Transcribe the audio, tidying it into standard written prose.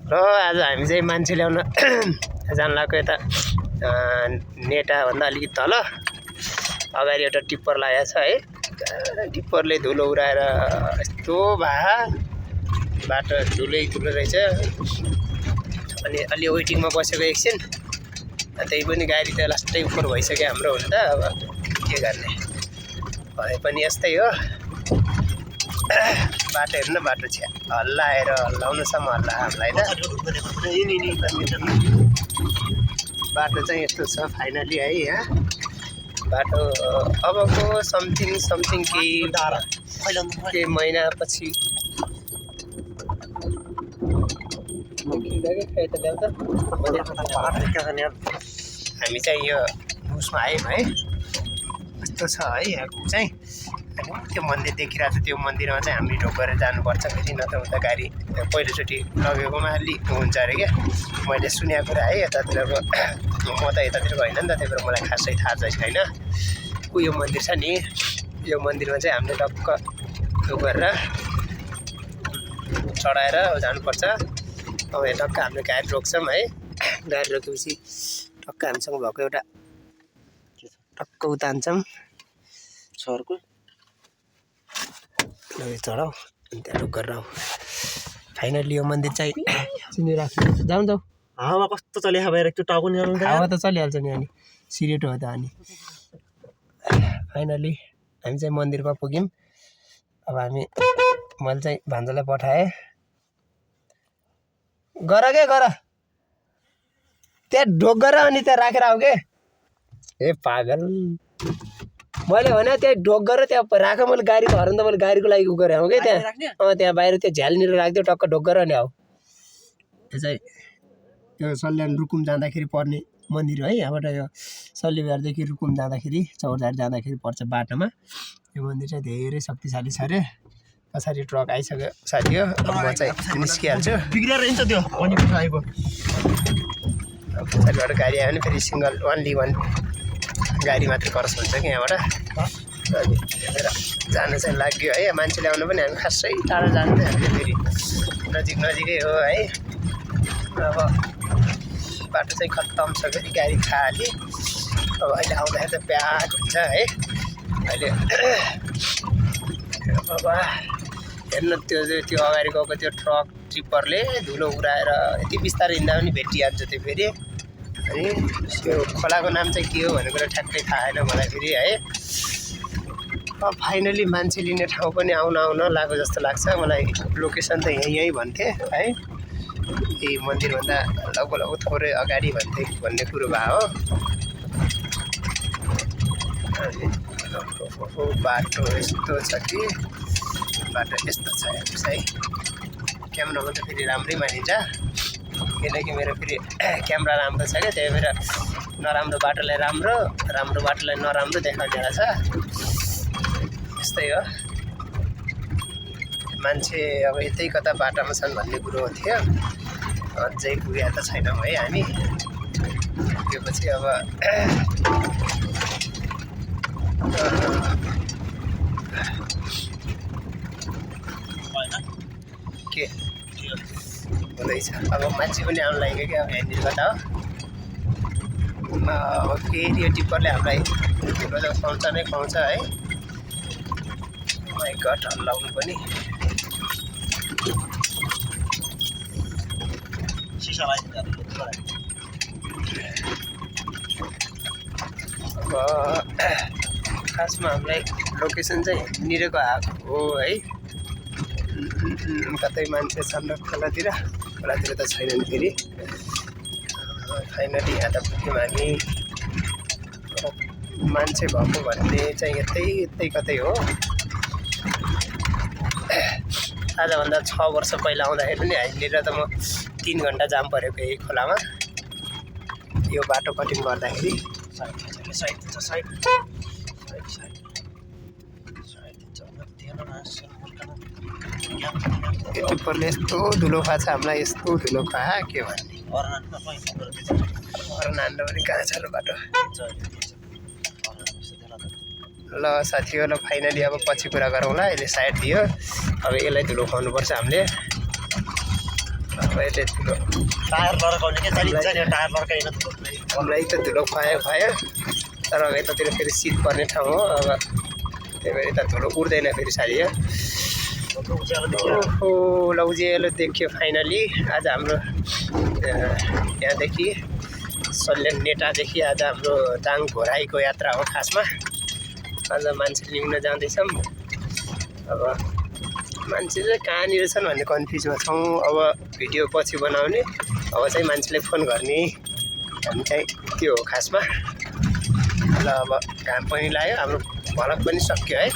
र आज हामी चाहिँ मान्छे ल्याउन जान लागेको यता नेटाभन्दा अलिकति तल अगाडि एउटा टिप्पर लागेको छ है। टिप्परले धुलो उडाएर यस्तो बाटो धुलै धुलो रहेछ। अनि अलि वेटिङमा बसेको एकछिन, त्यही पनि गाडी त लास्टै उपर भइसक्यो हाम्रो। हुन त अब के गर्ने, भए पनि यस्तै हो। बाटो हेर्नु, बाटो छ्या हल्लाएर हल्लाउनुसम्म हल्ला हामीलाई त। बाटो चाहिँ यस्तो छ फाइनली है। यहाँ बाटो अबको समथिङ केही महिनापछि हामी चाहिँ यो उसमा आयौँ है। यस्तो छ है यहाँको चाहिँ। त्यो मन्दिर देखिरहेको छ, त्यो मन्दिरमा चाहिँ हामी ढोक गरेर जानुपर्छ फेरि, नत्र उता गाडी पहिलोचोटि लगेकोमा अलि हुन्छ अरे क्या। मैले सुनेको कुरा है यतातिरको, म त यतातिरको होइन नि त, त्यही भएर मलाई खासै थाहा चाहिँ छैन। यो मन्दिर छ नि, यो मन्दिरमा चाहिँ हामीले टक्क ढोक गरेर चढाएर जानुपर्छ। अब यहाँ टक्क हामीले गाडी रोक्छौँ है। गाडी रोकेपछि टक्क हामीसँग भएको एउटा टक्क उतान्छौँ सरको चढाऊ, अनि त्यहाँ ढोक गरेर आऊ। फाइनली यो मन्दिर चाहिँ चिनिराख्नु। जाउँ हावा कस्तो चलिरहेको भएर त्यो टाउको निकाल्नु त हावा त चलिहाल्छ नि। अनि सिरेटो हो त। अनि फाइनली हामी चाहिँ मन्दिरमा पुग्यौँ। अब मैले चाहिँ भान्जालाई पठाएँ, गर त्यहाँ ढोक गरेर अनि त्यहाँ राखेर आऊ के। ए पागल, मैले भने त्यहाँ ढोक गरेर त्यहाँ राख। मैले गाडीको हरन त मैले गाडीको लागि गरेर आउँ क्या त्यहाँ। त्यहाँ बाहिर त्यो झ्यालनिर राखिदियो, टक्क ढोक गरेर अनि आऊ। यो चाहिँ यो सल्यान रुकुम जाँदाखेरि पर्ने मन्दिर है। यहाँबाट यो सल्लीबारदेखि रुकुम जाँदाखेरि, चौरझार जाँदाखेरि पर्छ बाटोमा। यो मन्दिर चाहिँ धेरै शक्तिशाली छ अरे। पछाडि ट्रक आइसक्यो साथी हो। अब म चाहिँ निस्किहाल्छु। बिग्रेर हिँड्छ त्यो अनि आएको। पछाडिबाट गाडी आयो भने फेरि सिङ्गल ओन्ली वान गाडी मात्रै क्रस हुन्छ कि यहाँबाट। अनि त्यहाँबाट जानु चाहिँ लाग्यो है। मान्छे ल्याउनु पनि हामी खासै टाढा जान्थ्यो, हामीले फेरि नजिकै हो है। अब बाटो चाहिँ खत्तम छ, फेरि गाडी खाली। अब अहिले आउँदाखेरि त प्याक हुन्छ है अहिले। अब हेर्नु त्यो अगाडि गएको त्यो ट्रक टिप्परले धुलो उडाएर यति बिस्तारै हिँड्दा पनि भेटिहाल्छ त्यो फेरि। अनि त्यो खोलाको नाम चाहिँ के हो भन्ने कुरा ठ्याक्कै थाहा छैन मलाई फेरि है। अब फाइनली मान्छे लिने ठाउँ पनि आउन लाग्यो जस्तो लाग्छ मलाई। लोकेसन त यहीँ भन्थे है। यही मन्दिरभन्दा लगभग थोरै अगाडि भन्ने कुरो भयो हो। बाटो यस्तो छ कि बाटो यस्तो छ है। क्यामेरामा त फेरि राम्रै मानिन्छ, किनकि मेरो फेरि क्यामेरा राम्रो छ क्या। त्यही भएर नराम्रो बाटोलाई राम्रो, राम्रो बाटोलाई नराम्रो देखाउने रहेछ। यस्तै हो मान्छे। अब यतै कता बाटोमा छन् भन्ने कुरो थियो। अझै पुगेका त छैनौँ है हामी। पुगेपछि अब के हुँदैछ। अब मान्छे पनि आउनु लाग्यो क्या। अब यहाँनिर कता हो। अब फेरि यो टिप्परले हामीलाई धुलो त खुवाउँछ है। माइ गड, हल्लाउनु पनि। अब खासमा हामीलाई लोकेसन चाहिँ निरेको आएको हो है। कतै मान्छे छन् र खोलातिर त छैनन् फेरि। फाइनली यहाँ त पुग्यौँ हामी। मान्छे भएको भन्ने चाहिँ यतै कतै हो। आजभन्दा 6 वर्ष पहिला आउँदाखेरि पनि यहाँनिर त म 3 घन्टा जाम परेको यही खोलामा। यो बाटो कटिङ गर्दाखेरि यो टिप्परले यस्तो धुलो खुवाएको छ हामीलाई, यस्तो धुलो खुवायो के भन्ने। नान्डो पनि कहाँ छ र बाटो। ल साथी हो, ल फाइनली अब पछि कुरा गरौँला। यसले साइड दियो, अब यसलाई धुलो खुवाउनुपर्छ हामीले। पहिले धुलो टायर लड्काउने के चाहिन्छ नि टायर लड्काइन हामीलाई त धुलो खुवायो तर अब यतातिर फेरि शीत पर्ने ठाउँ हो अब त्यही भएर यता धुलो उड्दैन फेरि साथी ओहो ल उज्यालो देखियो फाइनली आज हाम्रो यहाँदेखि सल्यान नेटादेखि आज हाम्रो दाङ घोराईको यात्रा हो खासमा आज मान्छे लिउन जाँदैछौँ अब मान्छे चाहिँ कहाँनिर छन् भन्ने कन्फ्युजमा छौँ अब भिडियो पछि बनाउने अब चाहिँ मान्छेले फोन गर्ने हामी चाहिँ त्यो हो खासमा ल अब घाम पनि लाग्यो हाम्रो भ्लग पनि सक्यो है